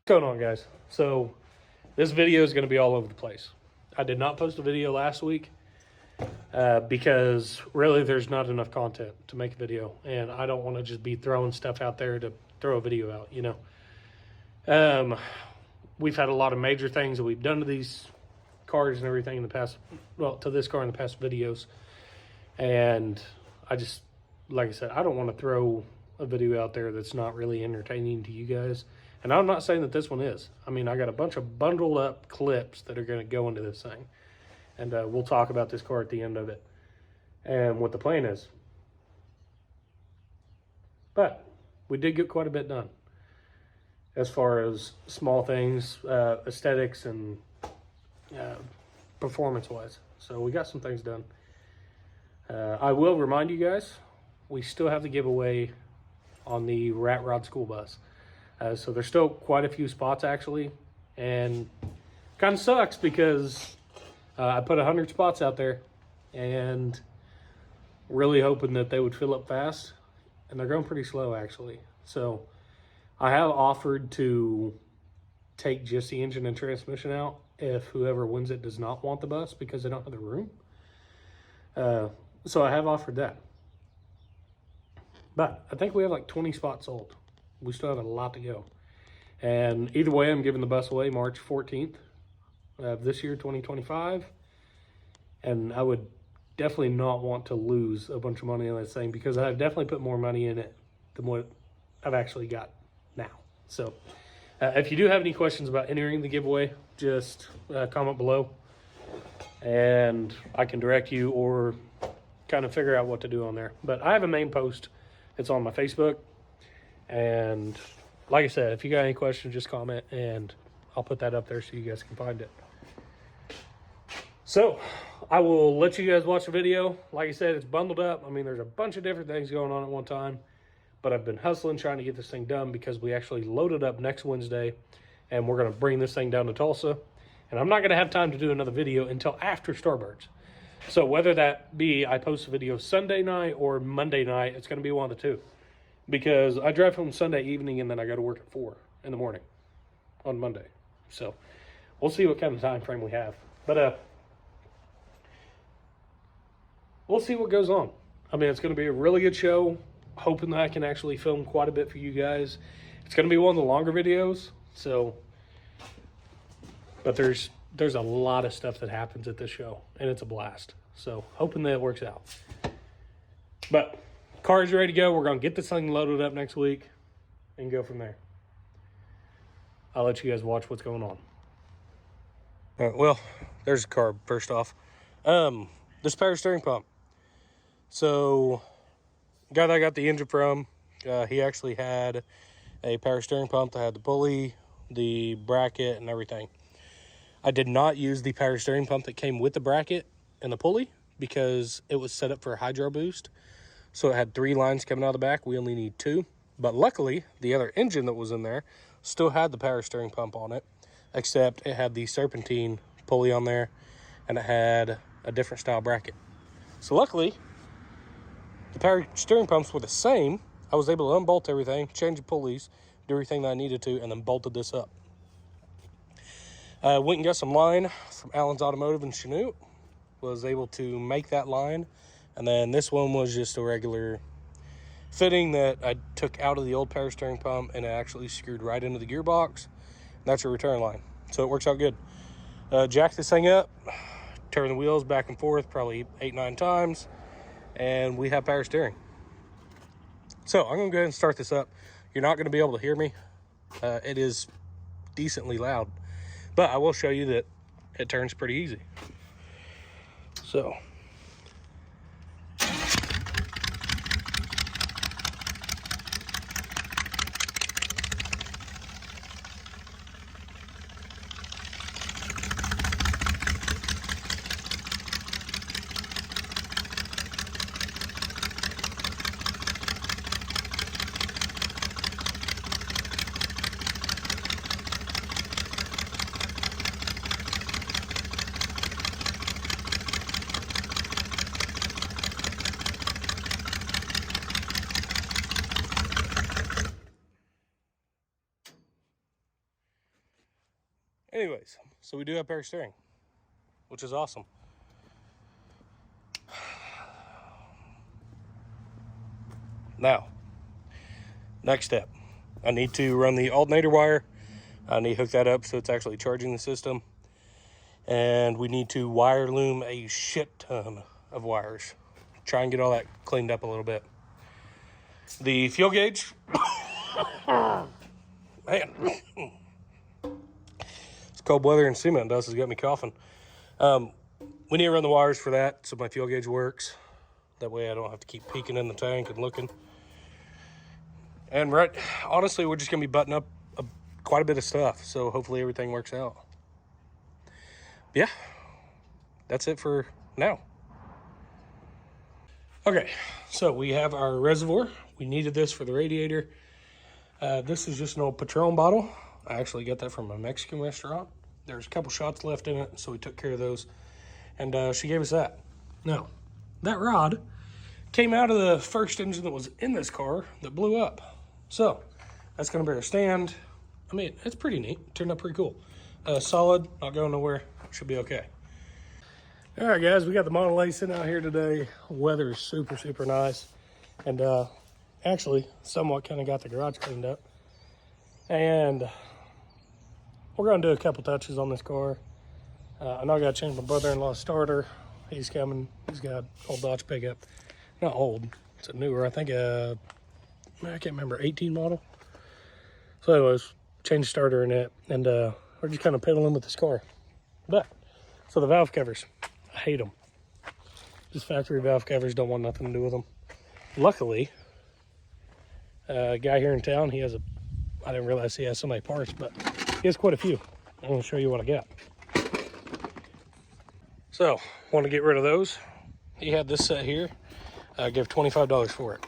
What's going on, guys? So this video is going to be all over the place. I did not post a video last week because really there's not enough content to make a video, and I don't want to just be throwing stuff out there to throw a video out, you know. We've had a lot of major things that we've done to these cars and everything in the past, well, to this car in the past videos, and I just, like I said, I don't want to throw a video out there that's not really entertaining to you guys. And I'm not saying that this one is. I mean, I got a bunch of bundled up clips that are going to go into this thing. And we'll talk about this car at the end of it and what the plan is. But we did get quite a bit done as far as small things, aesthetics, and performance-wise. So we got some things done. I will remind you guys, we still have the giveaway on the Ratrod school bus. So there's still quite a few spots actually, and kind of sucks because I put 100 spots out there and really hoping that they would fill up fast, and they're going pretty slow actually. So I have offered to take just the engine and transmission out if whoever wins it does not want the bus because they don't have the room. So I have offered that, but I think we have like 20 spots sold. We still have a lot to go. And either way, I'm giving the bus away March 14th of this year, 2025. And I would definitely not want to lose a bunch of money on this thing because I've definitely put more money in it than what I've actually got now. So if you do have any questions about entering the giveaway, just comment below and I can direct you or kind of figure out what to do on there. But I have a main post. It's on my Facebook. And like I said, if you got any questions, just comment and I'll put that up there so you guys can find it. So I will let you guys watch the video. Like I said, it's bundled up. I mean, there's a bunch of different things going on at one time, but I've been hustling trying to get this thing done because we actually loaded up next Wednesday and we're going to bring this thing down to Tulsa. And I'm not going to have time to do another video until after Starbirds. So whether that be I post a video Sunday night or Monday night, it's going to be one of the two. Because I drive home Sunday evening and then I go to work at 4 in the morning on Monday. So we'll see what kind of time frame we have. But we'll see what goes on. I mean, it's going to be a really good show. Hoping that I can actually film quite a bit for you guys. It's going to be one of the longer videos. So, but there's a lot of stuff that happens at this show. And it's a blast. So hoping that it works out. But car's ready to go. We're going to get this thing loaded up next week and go from there. I'll let you guys watch what's going on. All right, well, there's the car first off. This power steering pump. So, the guy that I got the engine from, he actually had a power steering pump that had the pulley, the bracket, and everything. I did not use the power steering pump that came with the bracket and the pulley because it was set up for a hydro boost. So it had 3 lines coming out of the back. We only need 2. But luckily, the other engine that was in there still had the power steering pump on it, except it had the serpentine pulley on there, and it had a different style bracket. So luckily, the power steering pumps were the same. I was able to unbolt everything, change the pulleys, do everything that I needed to, and then bolted this up. Went and got some line from Allen's Automotive in Chanute. Was able to make that line. And then this one was just a regular fitting that I took out of the old power steering pump and it actually screwed right into the gearbox. And that's a return line. So it works out good. Jack this thing up, turn the wheels back and forth probably 8-9 times, and we have power steering. So I'm going to go ahead and start this up. You're not going to be able to hear me. It is decently loud. But I will show you that it turns pretty easy. So Anyways, so we do have power steering, which is awesome. Now, next step, I need to run the alternator wire. I need to hook that up so it's actually charging the system. And we need to wire loom a shit ton of wires. Try and get all that cleaned up a little bit. The fuel gauge, man, it's cold weather and cement dust has got me coughing. We need to run the wires for that so my fuel gauge works. That way I don't have to keep peeking in the tank and looking. And honestly, we're just gonna be buttoning up quite a bit of stuff, so hopefully everything works out. Yeah, that's it for now. Okay, so we have our reservoir. We needed this for the radiator. This is just an old Patron bottle. I actually got that from a Mexican restaurant. There's a couple shots left in it, so we took care of those. And she gave us that. Now, that rod came out of the first engine that was in this car that blew up. So, that's gonna be our stand. I mean, it's pretty neat. Turned out pretty cool. Solid, not going nowhere. Should be okay. All right, guys, we got the Model A sitting out here today. Weather is super, super nice. And actually, somewhat kind of got the garage cleaned up. And we're going to do a couple touches on this car. I know I got to change my brother-in-law's starter. He's coming. He's got an old Dodge pickup. Not old. It's a newer, I think, I can't remember, 18 model. So anyways, change the starter in it. And we're just kind of pedaling with this car. But, so the valve covers. I hate them. Just factory valve covers, don't want nothing to do with them. Luckily, a guy here in town, I didn't realize he has so many parts, but he has quite a few. I'm gonna show you what I got. So, want to get rid of those. He had this set here. I gave $25 for it.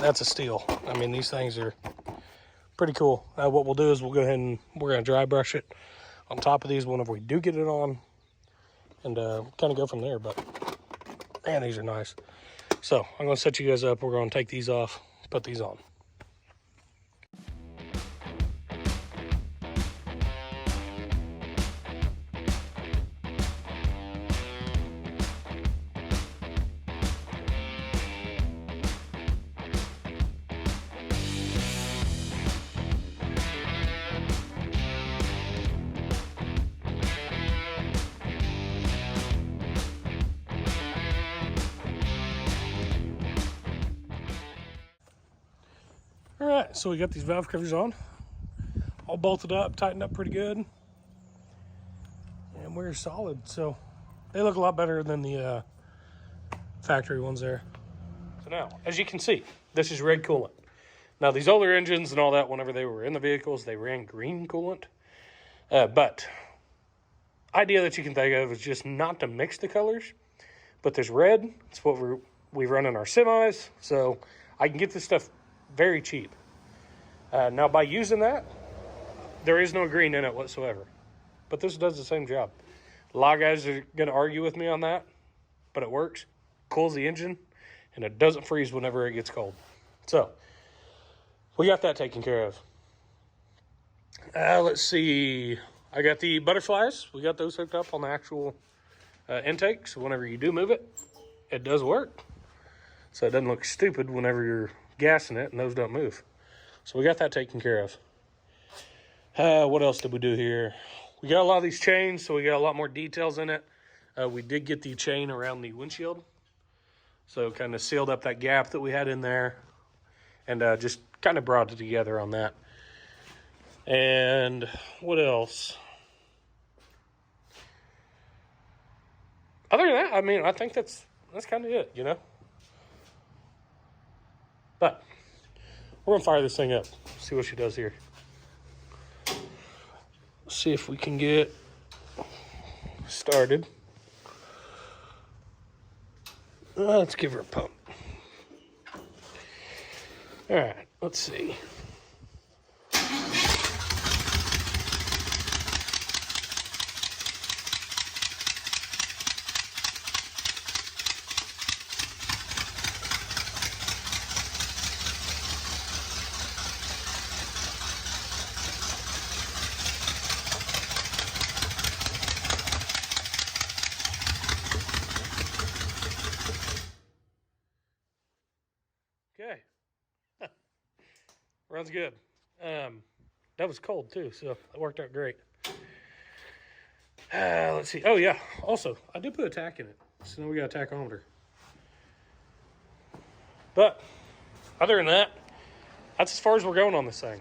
That's a steal. I mean, these things are pretty cool. What we'll do is we'll go ahead and we're gonna dry brush it on top of these whenever we do get it on, and kind of go from there. But man, these are nice. So I'm gonna set you guys up. We're gonna take these off, put these on. All right, so we got these valve covers on, all bolted up, tightened up pretty good, and we're solid. So they look a lot better than the factory ones there. So now, as you can see, this is red coolant. Now these older engines and all that, whenever they were in the vehicles, they ran green coolant. But idea that you can think of is just not to mix the colors, but there's red. It's what we run in our semis, so I can get this stuff very cheap. Now by using that, there is no green in it whatsoever, but this does the same job. A lot of guys are going to argue with me on that, but it works. Cools the engine, and it doesn't freeze whenever it gets cold. So we got that taken care of. Let's see. I got the butterflies. We got those hooked up on the actual intake, so whenever you do move it, it does work. So it doesn't look stupid whenever you're gassing it and those don't move. So we got that taken care of. What else did we do here? We got a lot of these chains, so we got a lot more details in it. We did get the chain around the windshield, so kind of sealed up that gap that we had in there, and just kind of brought it together on that. And what else? Other than that, I mean, I think that's kind of it, you know? But we're going to fire this thing up, see what she does here. See if we can get started. Let's give her a pump. All right, let's see. sounds good. That was cold too, so that worked out great. Let's see. Oh yeah. Also, I did put a tack in it, so now we got a tachometer. But other than that, that's as far as we're going on this thing.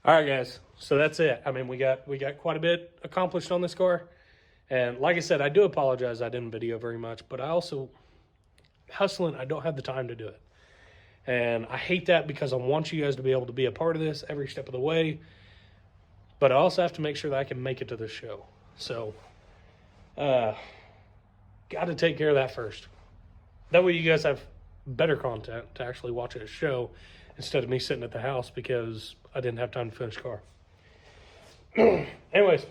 All right, guys. So that's it. I mean, we got quite a bit accomplished on this car, and like I said, I do apologize I didn't video very much, but I also hustling. I don't have the time to do it. And I hate that because I want you guys to be able to be a part of this every step of the way. But I also have to make sure that I can make it to this show. So, got to take care of that first. That way you guys have better content to actually watch at a show instead of me sitting at the house because I didn't have time to finish the car. Anyways,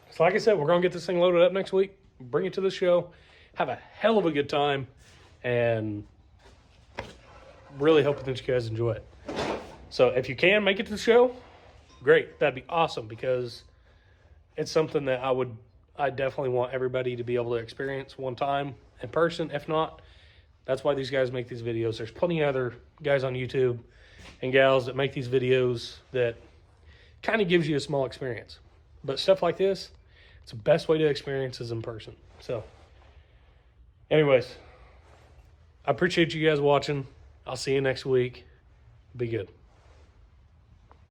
so like I said, we're going to get this thing loaded up next week, bring it to the show, have a hell of a good time, and really hoping that you guys enjoy it. So if you can make it to the show, great. That'd be awesome because it's something that I definitely want everybody to be able to experience one time in person. If not, that's why these guys make these videos. There's plenty of other guys on YouTube and gals that make these videos that kind of gives you a small experience. But stuff like this, it's the best way to experience is in person. So anyways, I appreciate you guys watching. I'll see you next week. Be good.